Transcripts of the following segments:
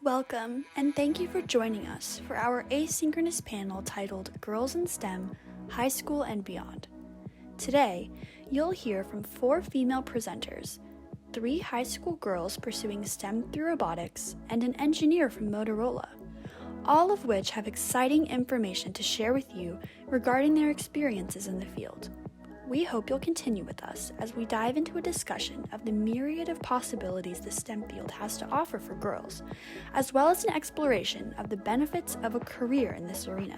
Welcome, and thank you for joining us for our asynchronous panel titled Girls in STEM, High School and Beyond. Today, you'll hear from 4 female presenters, 3 high school girls pursuing STEM through robotics, and an engineer from Motorola, all of which have exciting information to share with you regarding their experiences in the field. We hope you'll continue with us as we dive into a discussion of the myriad of possibilities the STEM field has to offer for girls, as well as an exploration of the benefits of a career in this arena.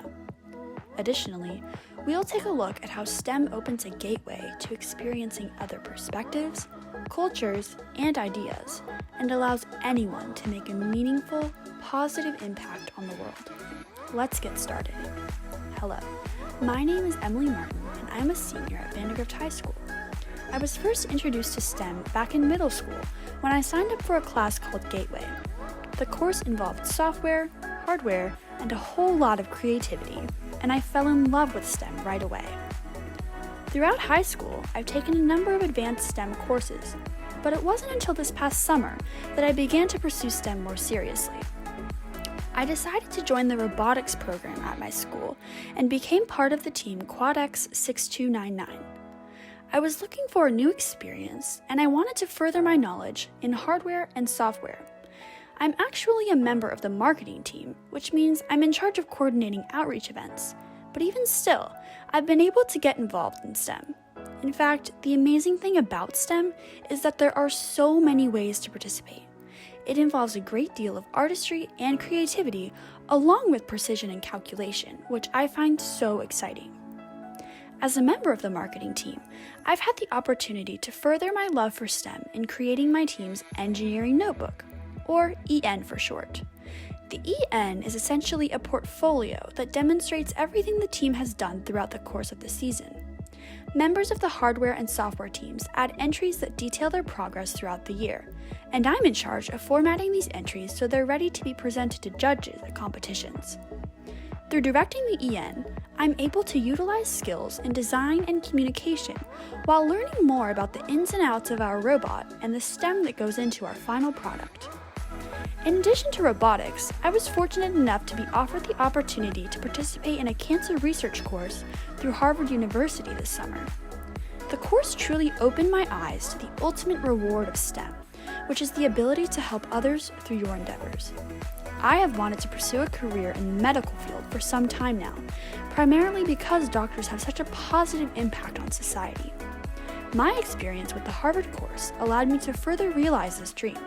Additionally, we'll take a look at how STEM opens a gateway to experiencing other perspectives, cultures, and ideas, and allows anyone to make a meaningful, positive impact on the world. Let's get started. Hello, my name is Emily Martin, and I'm a senior at Vandergrift High School. I was first introduced to STEM back in middle school when I signed up for a class called Gateway. The course involved software, hardware, and a whole lot of creativity, and I fell in love with STEM right away. Throughout high school, I've taken a number of advanced STEM courses, but it wasn't until this past summer that I began to pursue STEM more seriously. I decided to join the robotics program at my school and became part of the team QuadX 6299. I was looking for a new experience, and I wanted to further my knowledge in hardware and software. I'm actually a member of the marketing team, which means I'm in charge of coordinating outreach events, but even still, I've been able to get involved in STEM. In fact, the amazing thing about STEM is that there are so many ways to participate. It involves a great deal of artistry and creativity, along with precision and calculation, which I find so exciting. As a member of the marketing team, I've had the opportunity to further my love for STEM in creating my team's engineering notebook, or EN for short. The EN is essentially a portfolio that demonstrates everything the team has done throughout the course of the season. Members of the hardware and software teams add entries that detail their progress throughout the year, and I'm in charge of formatting these entries so they're ready to be presented to judges at competitions. Through directing the EN, I'm able to utilize skills in design and communication while learning more about the ins and outs of our robot and the STEM that goes into our final product. In addition to robotics, I was fortunate enough to be offered the opportunity to participate in a cancer research course through Harvard University this summer. The course truly opened my eyes to the ultimate reward of STEM, which is the ability to help others through your endeavors. I have wanted to pursue a career in the medical field for some time now, primarily because doctors have such a positive impact on society. My experience with the Harvard course allowed me to further realize this dream,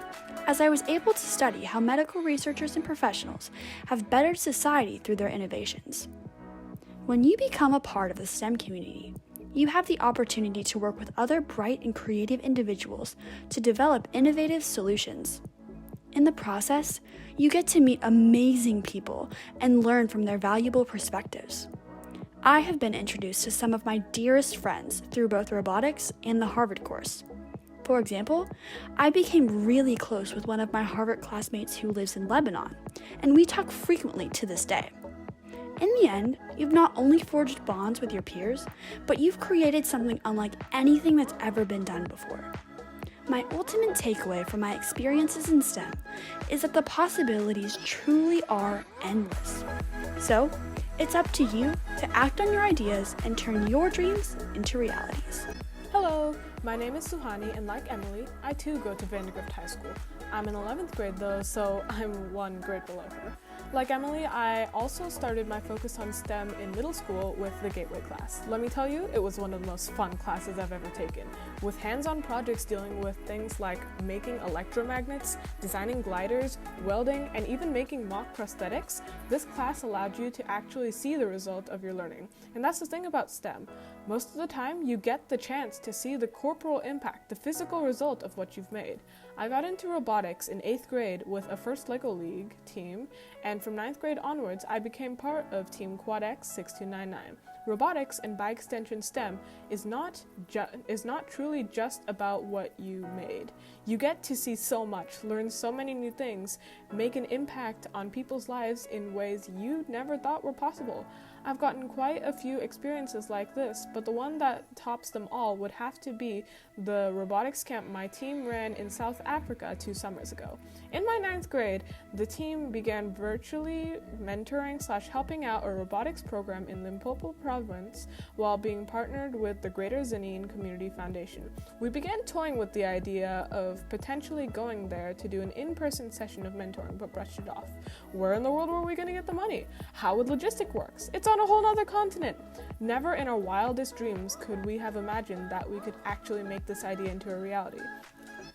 as I was able to study how medical researchers and professionals have bettered society through their innovations. When you become a part of the STEM community, you have the opportunity to work with other bright and creative individuals to develop innovative solutions. In the process, you get to meet amazing people and learn from their valuable perspectives. I have been introduced to some of my dearest friends through both robotics and the Harvard course. For example, I became really close with one of my Harvard classmates who lives in Lebanon, and we talk frequently to this day. In the end, you've not only forged bonds with your peers, but you've created something unlike anything that's ever been done before. My ultimate takeaway from my experiences in STEM is that the possibilities truly are endless. So, it's up to you to act on your ideas and turn your dreams into realities. Hello, my name is Suhani, and like Emily, I too go to Vandergrift High School. I'm in 11th grade though, so I'm 1 grade below her. Like Emily, I also started my focus on STEM in middle school with the Gateway class. Let me tell you, it was one of the most fun classes I've ever taken, with hands-on projects dealing with things like making electromagnets, designing gliders, welding, and even making mock prosthetics. This class allowed you to actually see the result of your learning. And that's the thing about STEM. Most of the time, you get the chance to see the corporal impact, the physical result of what you've made. I got into robotics in 8th grade with a first LEGO League team, and from 9th grade onwards, I became part of Team QuadX 6299. Robotics, and by extension STEM, is not truly just about what you made. You get to see so much, learn so many new things, make an impact on people's lives in ways you never thought were possible. I've gotten quite a few experiences like this, but the one that tops them all would have to be the robotics camp my team ran in South Africa 2 summers ago. In my 9th grade, the team began virtually mentoring/helping out a robotics program in Limpopo province while being partnered with the Greater Zanin Community Foundation. We began toying with the idea of potentially going there to do an in-person session of mentoring, but brushed it off. Where in the world were we going to get the money? How would logistics work? It's on a whole other continent. Never in our wildest dreams could we have imagined that we could actually make this idea into a reality.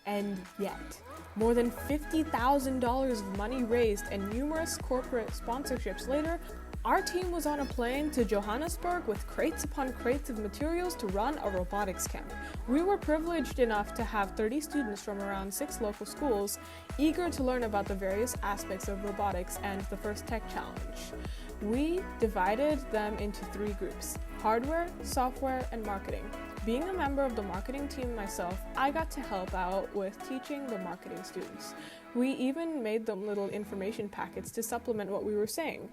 And yet, more than $50,000 of money raised and numerous corporate sponsorships later, our team was on a plane to Johannesburg with crates upon crates of materials to run a robotics camp. We were privileged enough to have 30 students from around 6 local schools eager to learn about the various aspects of robotics and the first tech challenge. We divided them into 3 groups: hardware, software, and marketing. Being a member of the marketing team myself, I got to help out with teaching the marketing students. We even made them little information packets to supplement what we were saying.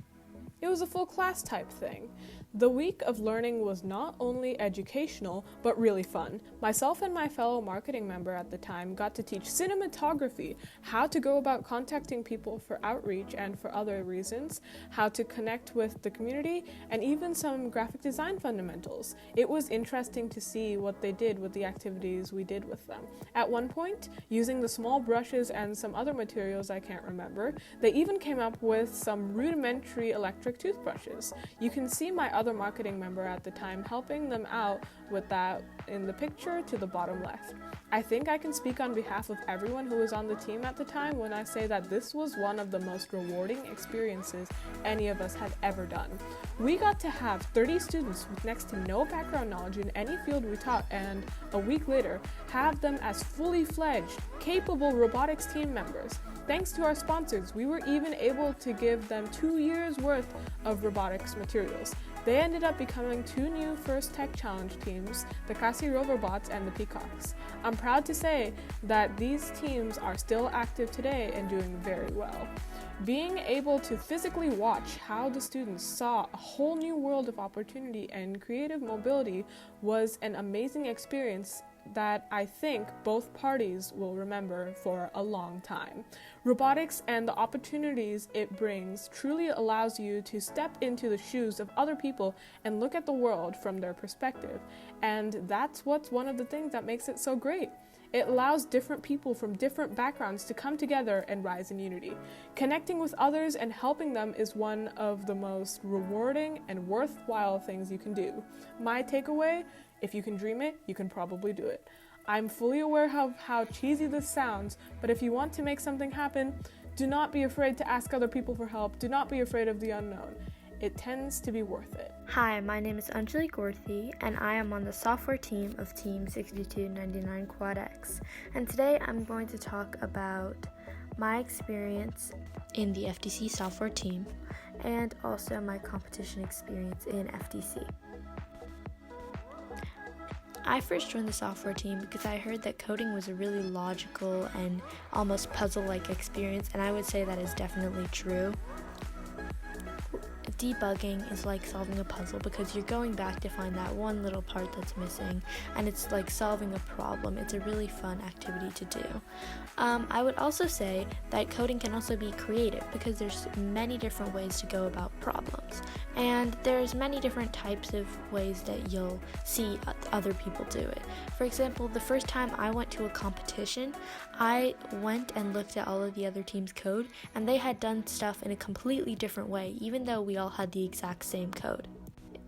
It was a full class type thing. The week of learning was not only educational, but really fun. Myself and my fellow marketing member at the time got to teach cinematography, how to go about contacting people for outreach and for other reasons, how to connect with the community, and even some graphic design fundamentals. It was interesting to see what they did with the activities we did with them. At one point, using the small brushes and some other materials I can't remember, they even came up with some rudimentary electric toothbrushes. You can see my other marketing member at the time helping them out with that in the picture to the bottom left. I think I can speak on behalf of everyone who was on the team at the time when I say that this was one of the most rewarding experiences any of us had ever done. We got to have 30 students with next to no background knowledge in any field we taught, and a week later have them as fully fledged, capable robotics team members. Thanks to our sponsors, we were even able to give them 2 years worth of robotics materials. They ended up becoming 2 new First Tech Challenge teams, the Kasi Roverbots and the Peacocks. I'm proud to say that these teams are still active today and doing very well. Being able to physically watch how the students saw a whole new world of opportunity and creative mobility was an amazing experience that I think both parties will remember for a long time. Robotics and the opportunities it brings truly allows you to step into the shoes of other people and look at the world from their perspective. And that's what's one of the things that makes it so great. It allows different people from different backgrounds to come together and rise in unity. Connecting with others and helping them is one of the most rewarding and worthwhile things you can do. My takeaway: if you can dream it, you can probably do it. I'm fully aware of how cheesy this sounds, but if you want to make something happen, do not be afraid to ask other people for help. Do not be afraid of the unknown. It tends to be worth it. Hi, my name is Anjali Gorthy, and I am on the software team of Team 6299 QuadX. And today I'm going to talk about my experience in the FTC software team and also my competition experience in FTC. I first joined the software team because I heard that coding was a really logical and almost puzzle-like experience, and I would say that is definitely true. Debugging is like solving a puzzle because you're going back to find that one little part that's missing, and it's like solving a problem. It's a really fun activity to do. I would also say that coding can also be creative because there's many different ways to go about problems, and there's many different types of ways that you'll see other people do it. For example, the first time I went to a competition, I went and looked at all of the other team's code, and they had done stuff in a completely different way, even though we all had the exact same code.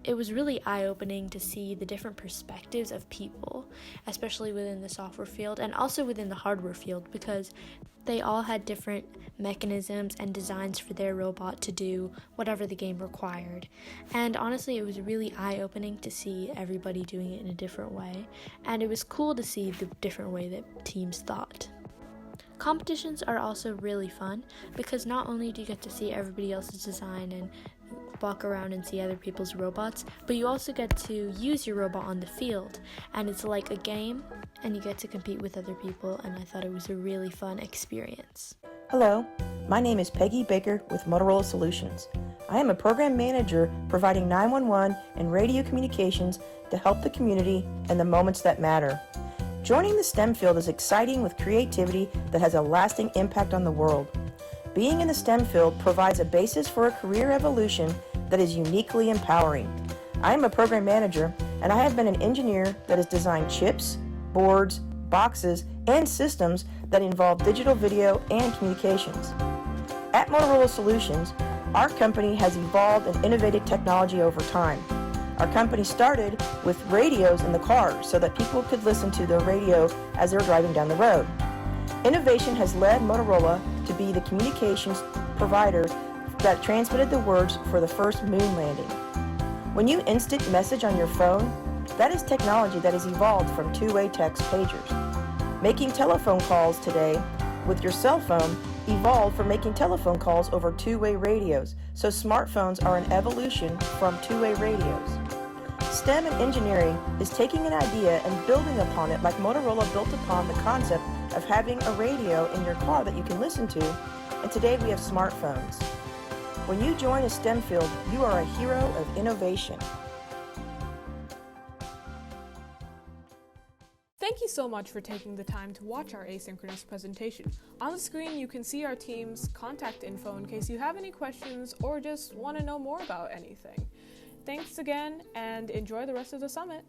It was really eye-opening to see the different perspectives of people, especially within the software field and also within the hardware field, because they all had different mechanisms and designs for their robot to do whatever the game required. And honestly, it was really eye-opening to see everybody doing it in a different way, and it was cool to see the different way that teams thought. Competitions are also really fun because not only do you get to see everybody else's design and walk around and see other people's robots, but you also get to use your robot on the field, and it's like a game, and you get to compete with other people, and I thought it was a really fun experience. Hello, my name is Peggy Baker with Motorola Solutions. I am a program manager providing 911 and radio communications to help the community in the moments that matter. Joining the STEM field is exciting with creativity that has a lasting impact on the world. Being in the STEM field provides a basis for a career evolution that is uniquely empowering. I am a program manager, and I have been an engineer that has designed chips, boards, boxes, and systems that involve digital video and communications. At Motorola Solutions, our company has evolved and innovated technology over time. Our company started with radios in the car so that people could listen to the radio as they were driving down the road. Innovation has led Motorola to be the communications provider that transmitted the words for the first moon landing. When you instant message on your phone, that is technology that has evolved from two-way text pagers. Making telephone calls today with your cell phone evolved from making telephone calls over two-way radios, so smartphones are an evolution from two-way radios. STEM and engineering is taking an idea and building upon it like Motorola built upon the concept of having a radio in your car that you can listen to, and today we have smartphones. When you join a STEM field, you are a hero of innovation. Thank you so much for taking the time to watch our asynchronous presentation. On the screen, you can see our team's contact info in case you have any questions or just want to know more about anything. Thanks again, and enjoy the rest of the summit.